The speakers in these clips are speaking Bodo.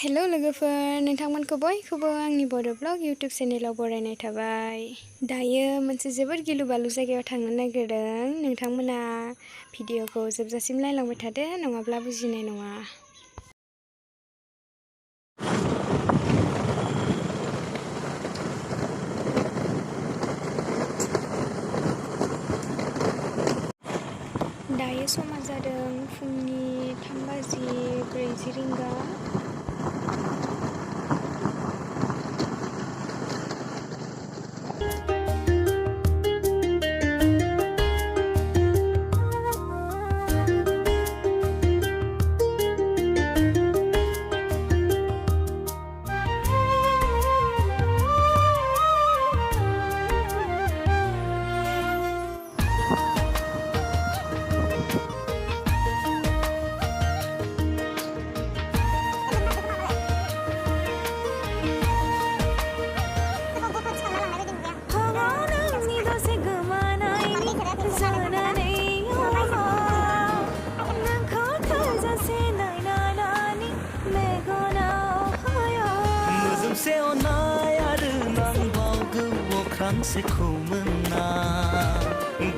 हेलो लोगोफोर, नोंथांमोनखौ बयखौबो आंनि बड' ब्लग यूट्यूब चेनेलाव बरायनाय थाबाय। दायो मोनसे जोबोद गिलु बालु जायगायाव थांनो नागिरदों। नोंथांमोना भिडिअखौ जोबजासिम नायलांबाय थादो, नङाब्ला बुजिनाय नङा। दायो समा जादों फुंनि 3:40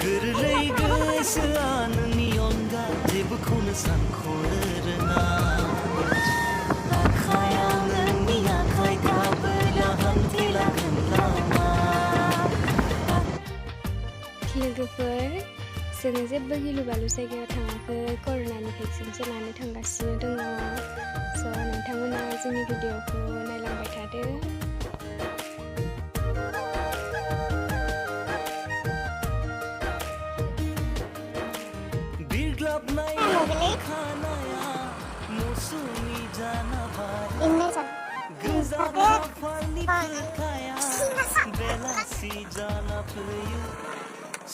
गोरलै गोसोआ नोंनि अनगा जेबोखौनो सानख'नो रोङा आखायाव नोंनि आखाइ थाबोला हान्थिलांगोन लामा। लोगोफोर, जोङो जेबो गिलु बालु जायगायाव थाङाखै, कर'नानि भेक्सिनसो लानो थांगासिनो दङ। नोंथांमोना जोंनि भिडिअखौ नायलांबाय थादो।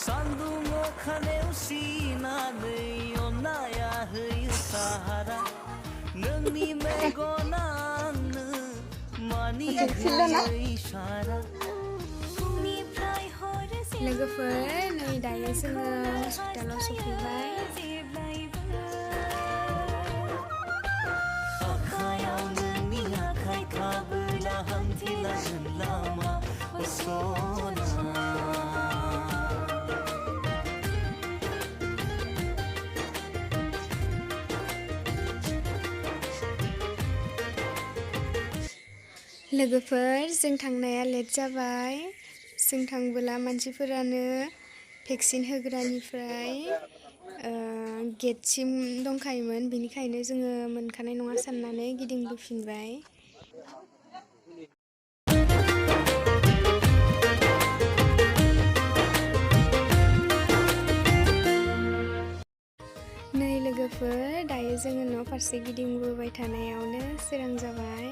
सान्दुं अखायाव सिनानै अननाया होयो साहारा नोंनि मेगना आंनो मानि होयो इसारा। लोगोफोर, नै दायो जोङो हस्पिटालाव सफैबाय। आखायाव नोंनि आखाइ थाबोला हान्थिलांगोन लामा सना। लोगोफोर, जों थांनाया लेट जाबाय। जों थांबोला मानसिफोरानो भेक्सिन होग्रानिफ्राय गेटसिम दंखायोमोन, बेनिखायनो जोङो मोनखानाय नङा साननानै गिदिंबोफिनबाय। नै लोगोफोर, दायो जोङो न' फारसे गिदिंबोबाय थानायावनो सोरां जाबाय।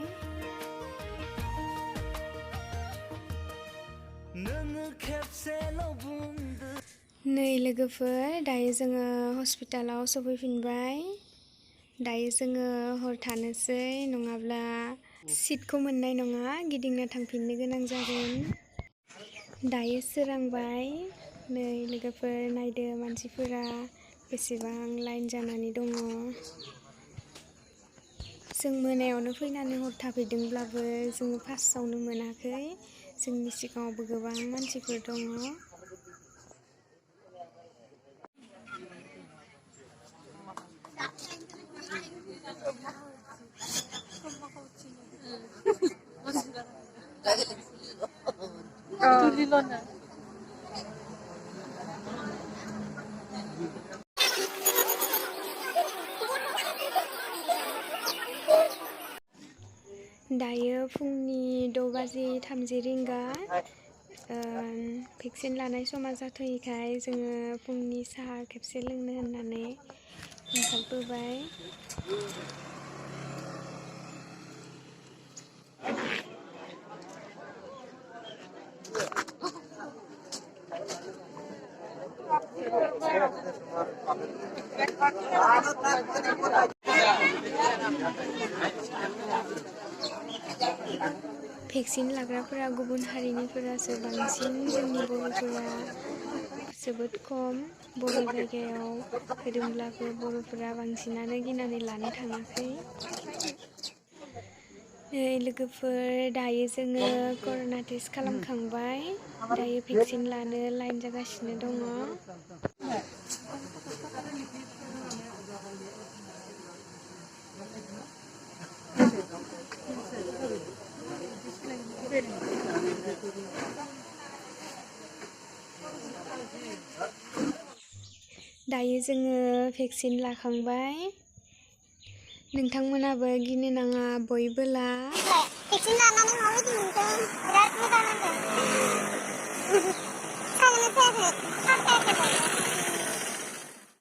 नै लोगोफोर, दायो जोङो हस्पिटालाव सफैफिनबाय। दायो जोङो हर थानोसै, नङाब्ला सिटखौ मोननाय नङा, गिदिंना थांफिननो गोनां जागोन। दायो सोरांबाय। नै लोगोफोर, नायदो मानसिफोरा बेसेबां लाइन जानानै दङ। जों मोनायावनो फैनानै हर थाफैदोंब्लाबो जोङो फार्स्टआवनो मोनाखै। जोंनि सिगाङावबो गोबां मानसिफोर दङ। दायो फुंनि 6:30। भेक्सिन लानाय समा जाथ'यैखाय जोङो फुंनि साहा खेबसे लोंनो होननानै ओंखारबोबाय। भेक्सिन लाग्राफोरा गुबुन हारिनिफोरासो बांसिन, जोंनि बर'फोरा जोबोद खम। बर' जायगायाव होदोंब्लाबो बर'फोरा बांसिनानो गिनानै लानो थाङाखै। लोगोफोर दायो जोङो कर'ना टेस्ट खालामखांबाय दायो भेक्सिन लानो लाइन जागासिनो दङ। दायो जोङो भेक्सिन लाखांबाय नोंथांमोनाबो गिनो नाङा बयबो ला। भेक्सिन लानानै माबायदि मोनदों? बिराद मोजां नांदों। साजानाय फैयाखै, फाहामथायाखै।